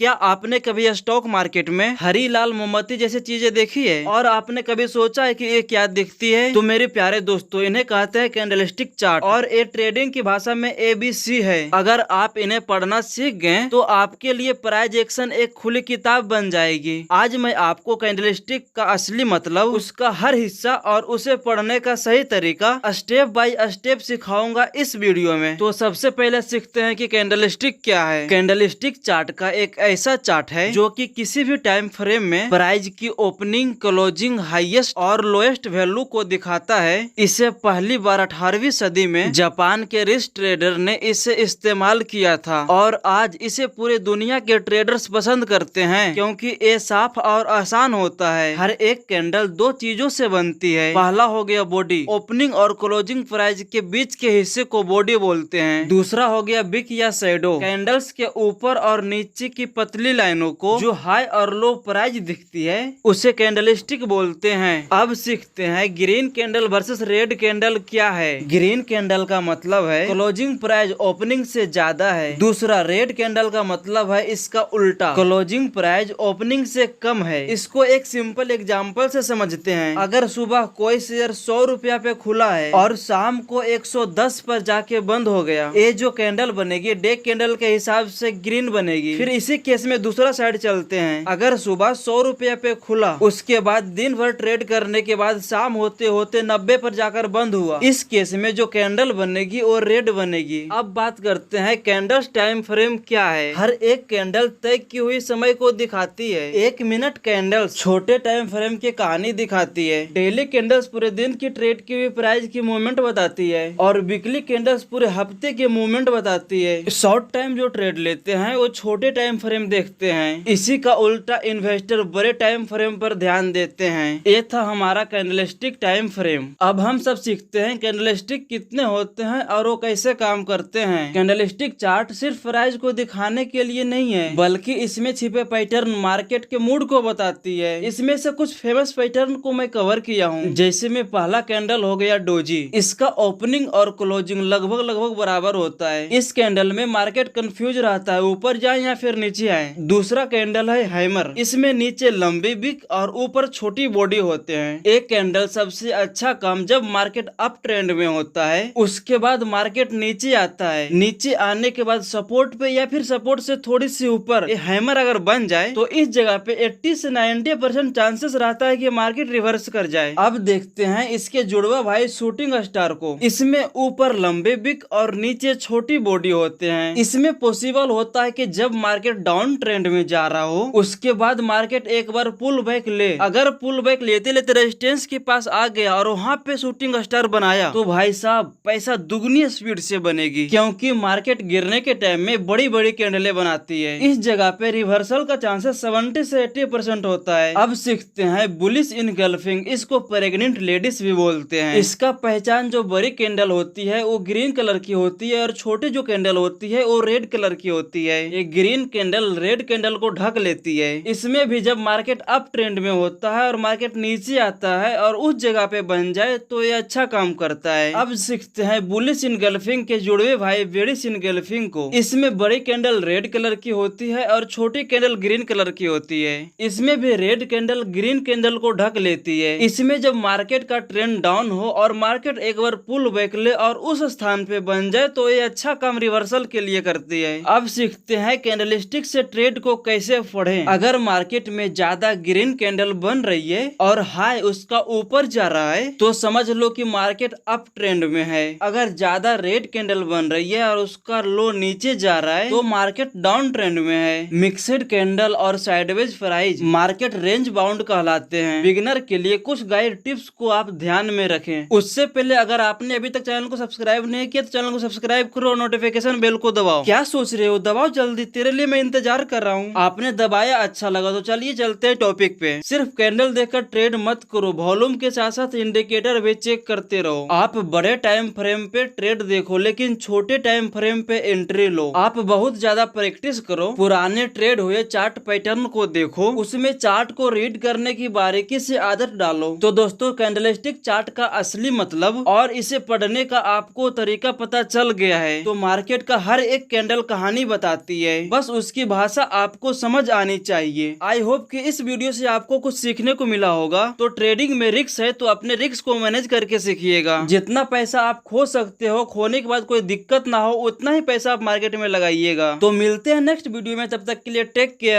क्या आपने कभी स्टॉक मार्केट में हरी लाल मोमबत्ती जैसी चीजें देखी है और आपने कभी सोचा है कि ये क्या दिखती है? तो मेरे प्यारे दोस्तों, इन्हें कहते हैं कैंडलस्टिक चार्ट और ये ट्रेडिंग की भाषा में ABC है। अगर आप इन्हें पढ़ना सीख गए तो आपके लिए प्राइज एक्शन एक खुली किताब बन जाएगी। आज मैं आपको कैंडलस्टिक का असली मतलब, उसका हर हिस्सा और उसे पढ़ने का सही तरीका स्टेप बाय स्टेप सिखाऊंगा इस वीडियो में। तो सबसे पहले सीखते हैं कि कैंडलस्टिक क्या है। कैंडलस्टिक चार्ट का एक ऐसा चार्ट है जो कि किसी भी टाइम फ्रेम में प्राइस की ओपनिंग, क्लोजिंग, हाईएस्ट और लोएस्ट वैल्यू को दिखाता है। इसे पहली बार 18वीं सदी में जापान के रिस्क ट्रेडर ने इसे इस्तेमाल किया था और आज इसे पूरे दुनिया के ट्रेडर्स पसंद करते हैं क्योंकि ये साफ और आसान होता है। हर एक कैंडल दो चीजों से बनती है। पहला हो गया बॉडी, ओपनिंग और क्लोजिंग प्राइस के बीच के हिस्से को बॉडी बोलते हैं। दूसरा हो गया विक या शैडो, कैंडल्स के ऊपर और नीचे की पतली लाइनों को जो हाई और लो प्राइस दिखती है उसे कैंडलस्टिक बोलते हैं। अब सीखते हैं green candle versus red candle क्या है। ग्रीन कैंडल का मतलब है क्लोजिंग प्राइस ओपनिंग से ज्यादा है। दूसरा रेड कैंडल का मतलब है इसका उल्टा, क्लोजिंग प्राइस ओपनिंग से कम है। इसको एक सिंपल एग्जांपल से समझते हैं। अगर सुबह कोई शेयर 100 रुपया पे खुला है और शाम को 110 पर जाके बंद हो गया, ये जो कैंडल बनेगी डे कैंडल के हिसाब से ग्रीन बनेगी। फिर इसी केस में दूसरा साइड चलते हैं। अगर सुबह 100 रुपया पे खुला, उसके बाद दिन भर ट्रेड करने के बाद शाम होते होते 90 पर जाकर बंद हुआ, इस केस में जो कैंडल बनेगी वो रेड बनेगी। अब बात करते हैं कैंडल्स टाइम फ्रेम क्या है। हर एक कैंडल तय की हुई समय को दिखाती है। 1 मिनट कैंडल्स छोटे टाइम फ्रेम की कहानी दिखाती है। डेली कैंडल्स पूरे दिन की ट्रेड की हुई प्राइस की मूवमेंट बताती है और वीकली कैंडल्स पूरे हफ्ते की मूवमेंट बताती है। शॉर्ट टाइम जो ट्रेड लेते हैं वो छोटे टाइम फ्रेम देखते हैं। इसी का उल्टा इन्वेस्टर बड़े टाइम फ्रेम पर ध्यान देते हैं। ये था हमारा कैंडलस्टिक टाइम फ्रेम। अब हम सब सीखते हैं कैंडलस्टिक कितने होते हैं और वो कैसे काम करते हैं। कैंडलस्टिक चार्ट सिर्फ प्राइस को दिखाने के लिए नहीं है, बल्कि इसमें छिपे पैटर्न, मार्केट के मूड को बताती है। इसमें से कुछ फेमस पैटर्न को मैं कवर किया हूँ। जैसे में पहला कैंडल हो गया डोजी। इसका ओपनिंग और क्लोजिंग लगभग बराबर होता है। इस कैंडल में मार्केट कंफ्यूज रहता है, ऊपर जाए या फिर नीचे आए। दूसरा कैंडल है हैमर। इसमें नीचे लंबी विक और ऊपर छोटी बॉडी होते हैं। एक कैंडल सबसे अच्छा काम जब मार्केट अप ट्रेंड में होता है, उसके बाद मार्केट नीचे आता है। नीचे आने के बाद सपोर्ट पे या फिर सपोर्ट से थोड़ी सी ऊपर हैमर अगर बन जाए तो इस जगह पे 80 से 90% चांसेस रहता है कि मार्केट रिवर्स कर जाए। अब देखते हैं इसके जुड़वा भाई शूटिंग स्टार को। इसमें ऊपर लंबे विक और नीचे छोटी बॉडी होते हैं। इसमें पॉसिबल होता है कि जब मार्केट डाउन ट्रेंड में जा रहा हो, उसके बाद मार्केट एक बार पुल बैक ले। अगर पुल बैक लेते लेते रेजिस्टेंस के पास आ गया और वहाँ पे शूटिंग स्टार बनाया तो भाई साहब पैसा दुगनी स्पीड से बनेगी, क्योंकि मार्केट गिरने के टाइम में बड़ी बड़ी कैंडलें बनाती है। इस जगह पे रिवर्सल का चांसेस 70 से 80% होता है। अब सीखते हैं बुलिश इनगल्फिंग। इसको प्रेग्नेंट लेडीज भी बोलते हैं। इसका पहचान जो बड़ी कैंडल होती है वो ग्रीन कलर की होती है और छोटी जो कैंडल होती है वो रेड कलर की होती है। ये ग्रीन कैंडल रेड कैंडल को ढक लेती है। इसमें भी जब मार्केट अप ट्रेंड में होता है और मार्केट नीचे आता है और उस जगह पे बन जाए तो ये अच्छा काम करता है। अब सीखते हैं बुलिश इनगल्फिंग के जुड़वे भाई बेरिश इनगल्फिंग को। इसमें बड़ी कैंडल रेड कलर की होती है और छोटी कैंडल ग्रीन कलर की होती है। इसमें भी रेड कैंडल ग्रीन कैंडल को ढक लेती है। इसमें जब मार्केट का ट्रेंड डाउन हो और मार्केट एक बार पुल बैक ले और उस स्थान पे बन जाए तो ये अच्छा काम रिवर्सल के लिए करती है। अब सीखते हैं कैंडलस्टिक से ट्रेड को कैसे पढ़ें। अगर मार्केट में ज्यादा ग्रीन कैंडल बन रही है और हाई उसका ऊपर जा रहा है तो समझ लो कि मार्केट अप ट्रेंड में है। अगर ज्यादा रेड कैंडल बन रही है और उसका लो नीचे जा रहा है तो मार्केट डाउन ट्रेंड में है। मिक्सड कैंडल और sideways price market range bound कहलाते हैं। बिगिनर के लिए कुछ गाइड टिप्स को आप ध्यान में रखें। उससे पहले अगर आपने अभी तक चैनल को सब्सक्राइब नहीं किया तो चैनल को सब्सक्राइब करो, नोटिफिकेशन बेल को दबाओ। क्या सोच रहे हो, दबाओ जल्दी, तेरे लिए मैं इंतजार कर रहा हूँ। आपने दबाया, अच्छा लगा तो चलिए चलते हैं टॉपिक पे। सिर्फ कैंडल देखकर ट्रेड मत करो, वॉल्यूम के साथ साथ इंडिकेटर भी चेक करते रहो। आप बड़े टाइम फ्रेम पे ट्रेड देखो लेकिन छोटे टाइम फ्रेम पे एंट्री लो। आप बहुत ज्यादा प्रैक्टिस करो, पुराने ट्रेड हुए चार्ट पैटर्न को देखो, उसमें चार्ट को रीड करने की बारीकी से आदत डालो। तो दोस्तों कैंडलस्टिक चार्ट का असली मतलब और इसे पढ़ने का आपको तरीका पता चल गया है तो मार्केट का हर एक कैंडल कहानी बताती है। बस उसकी भाषा आपको समझ आनी चाहिए। आई होप कि इस वीडियो से आपको कुछ सीखने को मिला होगा। तो ट्रेडिंग में रिस्क है, तो अपने रिस्क को मैनेज करके सीखिएगा। जितना पैसा आप खो सकते हो, खोने के बाद कोई दिक्कत ना हो, उतना ही पैसा आप मार्केट में लगाइएगा। तो मिलते हैं नेक्स्ट वीडियो में, तब तक के लिए टेक केयर।